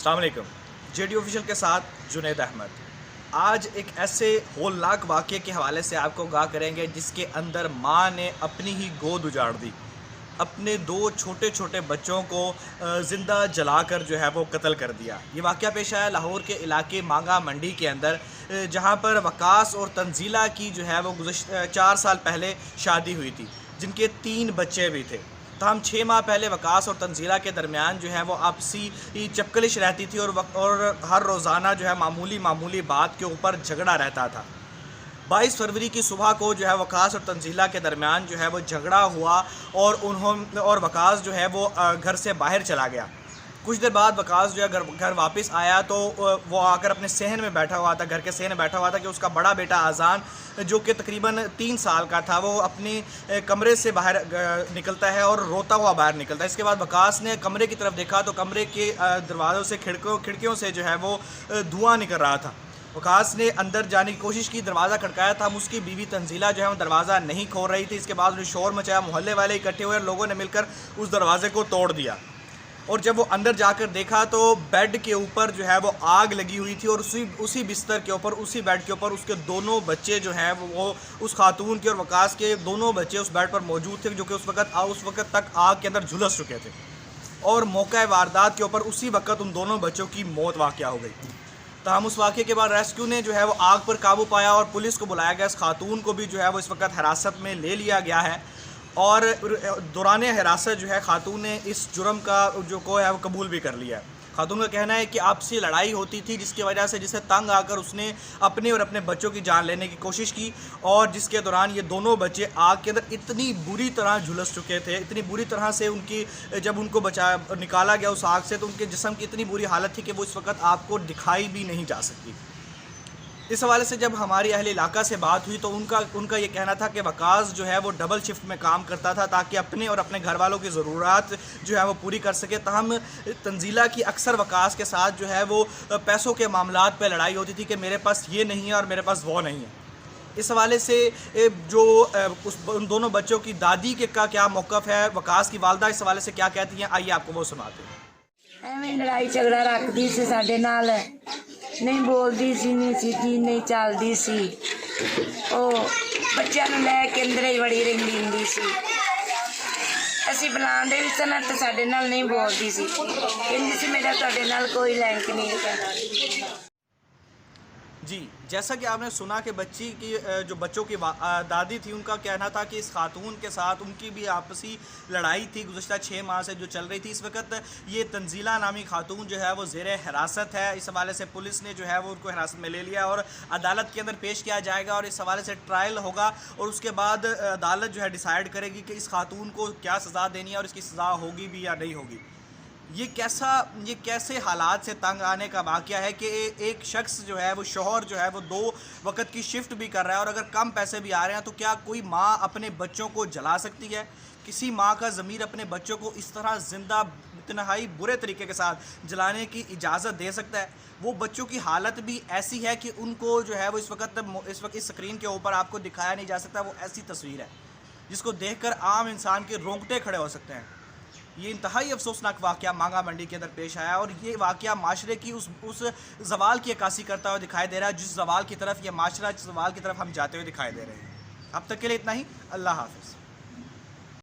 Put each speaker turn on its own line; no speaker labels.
अस्सलाम वालेकुम। JD official के साथ जुनैद अहमद। आज एक ऐसे होलनाक वाक़े के हवाले से आपको आगाह करेंगे जिसके अंदर माँ ने अपनी ही गोद उजाड़ दी, अपने दो छोटे छोटे बच्चों को ज़िंदा जलाकर जो है वो कत्ल कर दिया। ये वाक़या पेश आया लाहौर के इलाके मांगा मंडी के अंदर, जहाँ पर वकास और तंजीला की जो है वो 4 साल पहले शादी हुई थी, जिनके 3 बच्चे भी थे। तमाम 6 माह पहले वकास और तंजीला के दरमियान जो है वो आपसी चपकलिश रहती थी और हर रोज़ाना जो है मामूली बात के ऊपर झगड़ा रहता था। 22 फरवरी की सुबह को जो है वकास और तंजीला के दरमियान जो है वो झगड़ा हुआ और वकास जो है वो घर से बाहर चला गया। कुछ देर बाद वकास जो है घर वापस आया तो वो आकर अपने सहन में बैठा हुआ था, घर के सहन में बैठा हुआ था कि उसका बड़ा बेटा आज़ान जो कि तकरीबन 3 साल का था, वो अपने कमरे से बाहर निकलता है और रोता हुआ बाहर निकलता है। इसके बाद वकास ने कमरे की तरफ देखा तो कमरे के दरवाज़ों से खिड़कियों से जो है वो धुआं निकल रहा था। वकास ने अंदर जाने की कोशिश की, दरवाज़ा खटकाया था, उसकी बीवी तंजीला जो है वो दरवाज़ा नहीं खोल रही थी। इसके बाद उन्हें शोर मचाया, मोहल्ले वाले इकट्ठे हुए, लोगों ने मिलकर उस दरवाज़े को तोड़ दिया। और जब वो अंदर जाकर देखा तो बेड के ऊपर जो है वो आग लगी हुई थी और उसी बिस्तर के ऊपर, उसी बेड के ऊपर उसके दोनों बच्चे जो हैं वो उस खातून के और वकास के दोनों बच्चे उस बेड पर मौजूद थे, जो कि उस वक्त तक आग के अंदर झुलस चुके थे। और मौका वारदात के ऊपर उसी वक्त उन दोनों बच्चों की मौत वाक़या हो गई। तमाम उस वाक़े के बाद रेस्क्यू ने जो है वो आग पर काबू पाया और पुलिस को बुलाया गया। इस खातून को भी जो है वो इस वक्त हिरासत में ले लिया गया है और दौरान हिरासत जो है खातून ने इस जुर्म का जो को है वो कबूल भी कर लिया है। खातून का कहना है कि आपसी लड़ाई होती थी जिसकी वजह से जिसे तंग आकर उसने अपने और अपने बच्चों की जान लेने की कोशिश की, और जिसके दौरान ये दोनों बच्चे आग के अंदर इतनी बुरी तरह झुलस चुके थे, इतनी बुरी तरह से जब उनको निकाला गया उस आग से तो उनके जिस्म की इतनी बुरी हालत थी कि वो इस वक्त आपको दिखाई भी नहीं जा सकती। इस हवाले से जब हमारी अहले इलाका से बात हुई तो उनका ये कहना था कि वकास जो है वो डबल शिफ्ट में काम करता था ताकि अपने और अपने घर वालों की ज़रूरत जो है वो पूरी कर सके। ताहम तंजीला की अक्सर वकास के साथ जो है वो पैसों के मामलात पे लड़ाई होती थी कि मेरे पास ये नहीं है और मेरे पास वो नहीं है। इस हवाले से जो उन दोनों बच्चों की दादी के का क्या मौक़िफ़ है, वकास की वालदा इस हवाले से क्या कहती हैं, आइए आपको वो सुनाते हैं।
ਐਵੇਂ ਲੜਾਈ ਝਗੜਾ ਰੱਖਦੀ ਸੀ ਸਾਡੇ ਨਾਲ, ਨਹੀਂ ਬੋਲਦੀ ਸੀ, ਨਹੀਂ ਸਿੱਧੀ ਨਹੀਂ ਚੱਲਦੀ ਸੀ। ਉਹ ਬੱਚਿਆਂ ਨੂੰ ਲੈ ਕੇ ਅੰਦਰ ਹੀ ਵੜੀ ਰਹਿੰਦੀ ਹੁੰਦੀ ਸੀ। ਅਸੀਂ ਬੁਲਾਉਂਦੇ ਵੀ ਸਨ ਤੇ ਸਾਡੇ ਨਾਲ ਨਹੀਂ ਬੋਲਦੀ ਸੀ, ਕਹਿੰਦੀ ਸੀ ਮੇਰਾ ਤੁਹਾਡੇ ਨਾਲ ਕੋਈ ਲਿੰਕ नहीं है।
जी, जैसा कि आपने सुना कि जो बच्चों की दादी थी उनका कहना था कि इस खातून के साथ उनकी भी आपसी लड़ाई थी गुज़श्ता 6 माह से जो चल रही थी। इस वक्त ये तंजीला नामी खातून जो है वो ज़ेरे हिरासत है। इस हवाले से पुलिस ने जो है वो उनको हिरासत में ले लिया और अदालत के अंदर पेश किया जाएगा और इस हवाले से ट्रायल होगा और उसके बाद अदालत जो है डिसाइड करेगी कि इस खातून को क्या सज़ा देनी है और इसकी सज़ा होगी भी या नहीं होगी। ये कैसे हालात से तंग आने का वाक़या है कि एक शख्स जो है वो शौहर जो है वो 2 वक्त की शिफ्ट भी कर रहा है और अगर कम पैसे भी आ रहे हैं तो क्या कोई माँ अपने बच्चों को जला सकती है? किसी माँ का ज़मीर अपने बच्चों को इस तरह ज़िंदा इतनाई बुरे तरीके के साथ जलाने की इजाज़त दे सकता है? वो बच्चों की हालत भी ऐसी है कि उनको जो है वो इस वक्त इस स्क्रीन के ऊपर आपको दिखाया नहीं जा सकता। वो ऐसी तस्वीर है जिसको देखकर आम इंसान के रोंगटे खड़े हो सकते हैं। ये इंतहाई अफसोसनाक वाक़या मांगा मंडी के अंदर पेश आया और ये वाक़या माशरे की उस ज़वाल की अक्कासी करता हुआ दिखाई दे रहा है जिस ज़वाल की तरफ ये माशरा, जिस ज़वाल की तरफ हम जाते हुए दिखाई दे रहे हैं। अब तक के लिए इतना ही। अल्लाह हाफ़िज़।